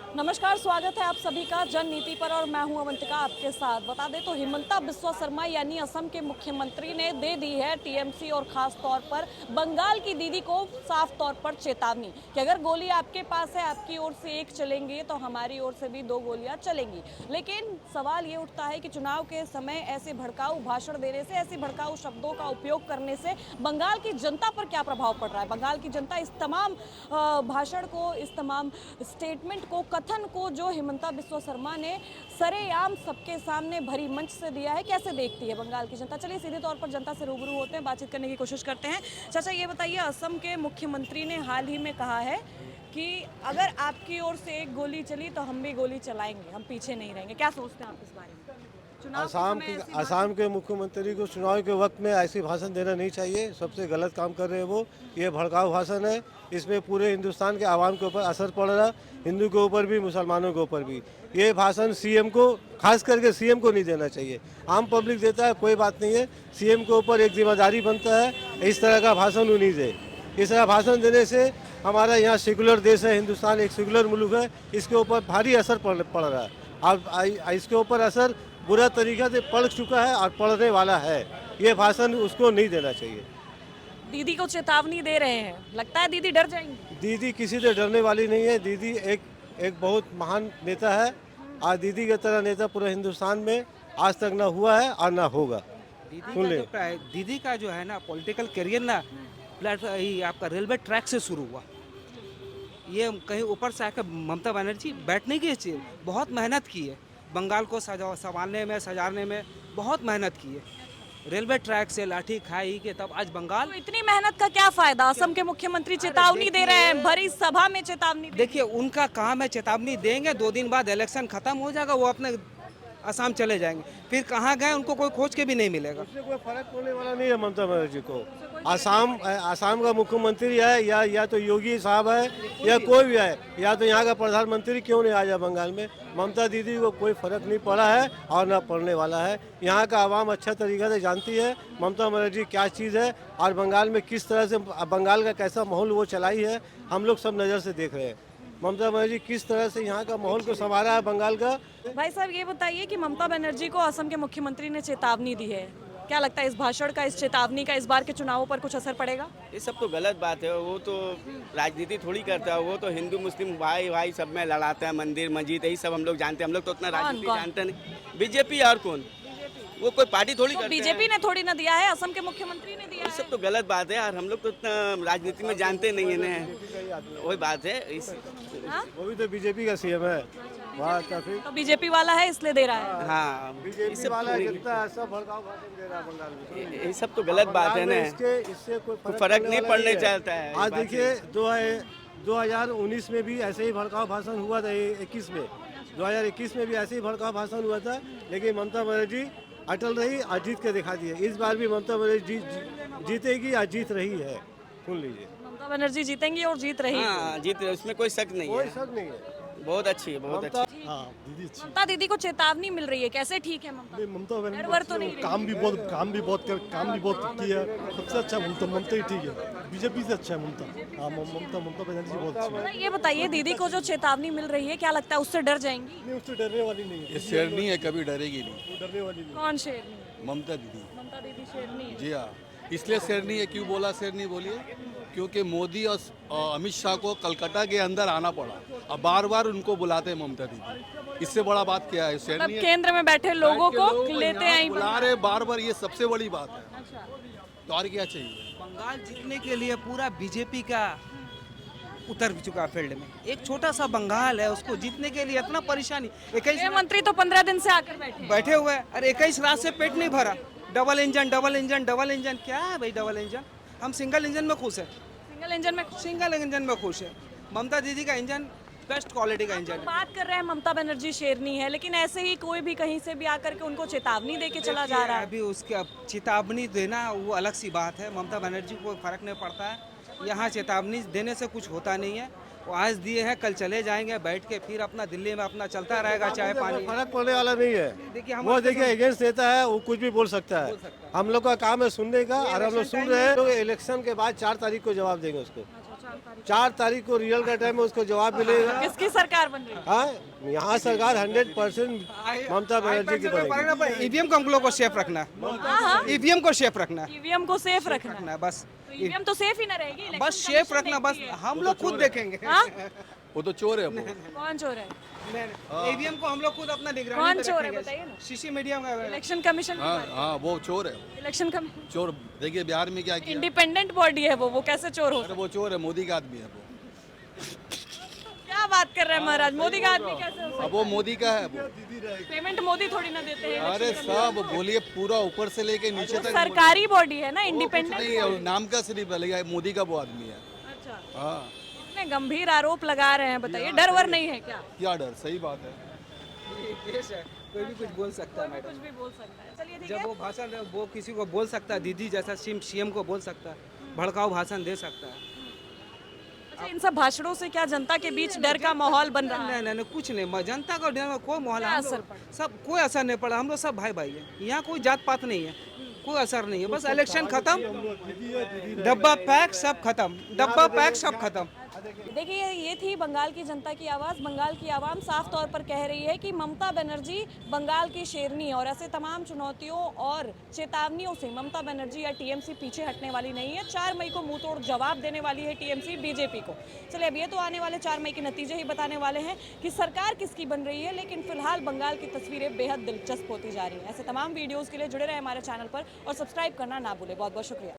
नमस्कार, स्वागत है आप सभी का जन नीति पर और मैं हूं अवंतिका आपके साथ। बता दें तो हिमंता बिस्वा शर्मा यानी असम के मुख्यमंत्री ने दे दी है टीएमसी और खास तौर पर बंगाल की दीदी को साफ तौर पर चेतावनी कि अगर गोली आपके पास है, आपकी ओर से एक चलेंगी तो हमारी ओर से भी 2 गोलियां चलेंगी। लेकिन सवाल ये उठता है कि चुनाव के समय ऐसे भड़काऊ भाषण देने से, ऐसे भड़काऊ शब्दों का उपयोग करने से बंगाल की जनता पर क्या प्रभाव पड़ रहा है। बंगाल की जनता इस तमाम भाषण को, इस तमाम स्टेटमेंट को, कथन को जो हिमंता बिस्वा शर्मा ने सरेआम सबके सामने भरी मंच से दिया है, कैसे देखती है बंगाल की जनता। चलिए सीधे तौर पर जनता से रूबरू होते हैं, बातचीत करने की कोशिश करते हैं। चाचा ये बताइए, असम के मुख्यमंत्री ने हाल ही में कहा है कि अगर आपकी ओर से एक गोली चली तो हम भी गोली चलाएंगे, हम पीछे नहीं रहेंगे। क्या सोचते हैं आप इस बारे में? असम के मुख्यमंत्री को चुनाव के वक्त में ऐसी भाषण देना नहीं चाहिए। सबसे गलत काम कर रहे हैं वो। ये भड़काऊ भाषण है। इसमें पूरे हिंदुस्तान के आवाम के ऊपर असर पड़ रहा, हिंदू के ऊपर भी, मुसलमानों के ऊपर भी। ये भाषण सीएम को, खास करके सीएम को नहीं देना चाहिए। आम पब्लिक देता है, कोई बात नहीं है। सीएम के ऊपर एक जिम्मेदारी बनता है इस तरह का भाषण उन्हीं दे। इस तरह भाषण देने से हमारा यहाँ सेकुलर देश है, हिंदुस्तान एक सेकुलर मुल्क है, इसके ऊपर भारी असर पड़ रहा है। अब इसके ऊपर असर बुरा तरीका से पड़ चुका है और पड़ने वाला है। ये भाषण उसको नहीं देना चाहिए। दीदी को चेतावनी दे रहे हैं, लगता है दीदी डर जाएंगी। दीदी किसी से डरने वाली नहीं है। दीदी एक बहुत महान नेता है और दीदी की तरह नेता पूरे हिंदुस्तान में आज तक ना हुआ है और ना होगा। दीदी का जो है ना पॉलिटिकल करियर ना आपका रेलवे ट्रैक से शुरू हुआ। ये कहीं ऊपर से आकर ममता बनर्जी बैठने की चाहिए, बहुत मेहनत की है। बंगाल को संभालने में, सजाने में बहुत मेहनत की है। रेलवे ट्रैक से लाठी खाई के तब आज बंगाल। तो इतनी मेहनत का क्या फायदा? असम के मुख्यमंत्री चेतावनी दे रहे हैं, भरी सभा में चेतावनी। देखिए उनका काम है, चेतावनी देंगे, 2 दिन बाद इलेक्शन खत्म हो जाएगा, वो अपने असम चले जाएंगे। फिर कहाँ गए उनको कोई खोज के भी नहीं मिलेगा। उससे कोई फर्क पड़ने वाला नहीं है ममता बनर्जी को। आसाम का मुख्यमंत्री है या तो योगी साहब है या कोई भी है, या तो यहाँ का प्रधानमंत्री क्यों नहीं आ जाए बंगाल में। ममता दीदी को कोई फर्क नहीं पड़ा है और ना पड़ने वाला है। यहाँ का आवाम अच्छा तरीके से जानती है ममता बनर्जी क्या चीज़ है और बंगाल में किस तरह से, बंगाल का कैसा माहौल वो चलाई है, हम लोग सब नज़र से देख रहे हैं। ममता बनर्जी किस तरह से यहाँ का माहौल को संवारा है बंगाल का। भाई साहब ये बताइए कि ममता बनर्जी को असम के मुख्यमंत्री ने चेतावनी दी है, क्या लगता है इस भाषण का, इस चेतावनी का इस बार के चुनावों पर कुछ असर पड़ेगा? ये सब तो गलत बात है। वो तो राजनीति थोड़ी करता है। वो तो हिंदू मुस्लिम भाई भाई सब में लड़ाता है, मंदिर मस्जिद यही सब हम लोग जानते हैं। हम लोग तो उतना राजनीति जानते नहीं। बीजेपी और कौन, वो कोई पार्टी थोड़ी करते हैं। बीजेपी ने थोड़ी ना दिया है, असम के मुख्यमंत्री ने दिया ये है। सब तो गलत बात है यार। हम लोग तो उतना राजनीति में जानते नहीं है ना, वही बात है। हाँ? वो भी तो बीजेपी का सीएम है। तो बीजेपी वाला है इसलिए दे रहा है। हाँ, बीजेपी वाला जितना सब भड़काऊ भाषण दे रहा है बंगाल में। ये सब तो गलत बात है ना। इससे कोई फर्क नहीं पड़ने चाहता है। आज देखिए 2019 में भी ऐसे ही भड़काऊ भाषण हुआ था। 2021 में भी ऐसे ही भड़काऊ भाषण हुआ था, लेकिन ममता बनर्जी अटल रही और जीत के दिखा दिए। इस बार भी ममता बनर्जी जीतेगी और जीत रही है। सुन लीजिए, ममता बनर्जी जीतेंगी और जीत रही। हाँ जीत रही, उसमें कोई शक नहीं है। कोई शक नहीं है। बहुत अच्छी है, बहुत अच्छी। हाँ दीदी अच्छी। ममता दीदी को चेतावनी मिल रही है, कैसे ठीक है ममता? ममता डर तो नहीं रही। काम भी बहुत किया। सबसे अच्छा ममता ही ठीक है। बीजेपी से अच्छा है ममता। हाँ ममता बनर्जी बहुत अच्छी है। ये बताइए, दीदी को जो चेतावनी मिल रही है, क्या लगता है उससे डर जाएंगी? नहीं, उससे डरने वाली नहीं है। ये शेरनी है, कभी डरेगी नहीं। वो डरने वाली नहीं कौन शेरनी? ममता दीदी। ममता दीदी शेरनी है। जी हाँ, इसलिए शेरनी है। क्यों बोला शेरनी बोलिए? क्योंकि मोदी और अमित शाह को कलकत्ता के अंदर आना पड़ा और बार बार उनको बुलाते हैं ममता दीदी। इससे बड़ा बात क्या है? शेरनी है। केंद्र में बैठे लोगों को लेते यहाँ हैं, बुला रहे बार बार, ये सबसे बड़ी बात है। तो और क्या चाहिए? बंगाल जीतने के लिए पूरा बीजेपी का उतर चुका फील्ड में। एक छोटा सा बंगाल है, उसको जीतने के लिए इतना परेशानी। 21 मंत्री तो 15 दिन से आकर बैठे हुए हैं। अरे 21 रात से पेट नहीं भरा। डबल इंजन क्या है भाई? डबल इंजन, हम सिंगल इंजन में खुश है। सिंगल इंजन में खुश है। ममता दीदी का इंजन बेस्ट क्वालिटी का इंजन है। बात कर रहे हैं ममता बनर्जी शेरनी है, लेकिन ऐसे ही कोई भी कहीं से भी आकर के उनको चेतावनी दे के चला जा रहा है। अभी उसके अब चेतावनी देना वो अलग सी बात है। ममता बनर्जी को फर्क नहीं पड़ता है। यहाँ चेतावनी देने से कुछ होता नहीं है। वो आज दिए हैं, कल चले जाएंगे, बैठ के फिर अपना दिल्ली में अपना चलता रहेगा चाय पानी। फर्क पड़ने वाला नहीं है। देखिए वो देखिए अगेंस्ट देता है, वो कुछ भी बोल सकता है। हम लोग का काम है सुनने का, और हम लोग सुन रहे हैं। तो इलेक्शन के बाद 4 तारीख को जवाब देंगे उसको। 4 तारीख को रियल का टाइम में उसको जवाब मिलेगा। किसकी सरकार बन रही है? हाँ, यहाँ सरकार 100% ममता बनर्जी की बनेगी। ईवीएम को हम लोग को सेफ रखना है, ईवीएम को सेफ रखना है, ईवीएम को सेफ रखना है। बस तो ईवीएम तो सेफ ही ना रहेगी, इलेक्शन बस सेफ कमीशन रखना, बस देखती है। हम लोग खुद देखेंगे। हाँ? वो तो चोर है वो। कौन चोर है? ईवीएम को हम लोग खुद अपना निगरानी कौन में चोर है रखेंगे। बताइए ना? सीसी मीडिया में इलेक्शन कमीशन की हाँ बात है। हाँ वो चोर है, इलेक्शन कमीशन चोर। देखिए बिहार में क्या किया। इंडिपेंडेंट बॉडी है वो कैसे चोर हो अरे वो चोर है, मोदी का आदमी है वो। क्या बात कर रहे हैं महाराज? मोदी का आदमी कैसे हो अब वो मोदी का है वो। सकता है? पेमेंट मोदी थोड़ी ना देते हैं। अरे सब बोलिए पूरा ऊपर से लेके नीचे तक सरकारी बॉडी है ना, वो कुछ इंडिपेंडेंट। नहीं है, नाम का सिर्फ है, मोदी का वो आदमी है। अच्छा, हाँ इतने गंभीर आरोप लगा रहे हैं, बताइए डर वर नहीं है क्या? क्या डर, सही बात है। देश है, कोई भी कुछ बोल सकता है मैडम। कुछ भी बोल सकता है। चलिए ठीक जब है। वो भाषण वो किसी को बोल सकता है, दीदी जैसा सीएम को बोल सकता है, भड़काऊ भाषण दे सकता है। अच्छा, इन सब भाषणों से क्या जनता के बीच डर का माहौल बन रहा है? नहीं, कुछ नहीं, जनता को डर में कोई माहौल क्या हम लोग- असर पड़ा? सब कोई असर नहीं पड़ा, हम लोग सब भाई भाई है, यहाँ कोई जात पात नहीं है, कोई असर नहीं है, बस इलेक्शन खत्म, डब्बा पैक सब खत्म, डब्बा पैक सब खत्म। देखिए, ये थी बंगाल की जनता की आवाज़। बंगाल की आवाम साफ तौर पर कह रही है कि ममता बनर्जी बंगाल की शेरनी है और ऐसे तमाम चुनौतियों और चेतावनियों से ममता बनर्जी या टीएमसी पीछे हटने वाली नहीं है। 4 मई को मुंह तोड़ जवाब देने वाली है टीएमसी बीजेपी को। चलिए, अब ये तो आने वाले 4 मई के नतीजे ही बताने वाले हैं कि सरकार किसकी बन रही है, लेकिन फिलहाल बंगाल की तस्वीरें बेहद दिलचस्प होती जा रही हैं। ऐसे तमाम वीडियोज़ के लिए जुड़े रहे हमारे चैनल पर और सब्सक्राइब करना ना भूलें। बहुत बहुत शुक्रिया।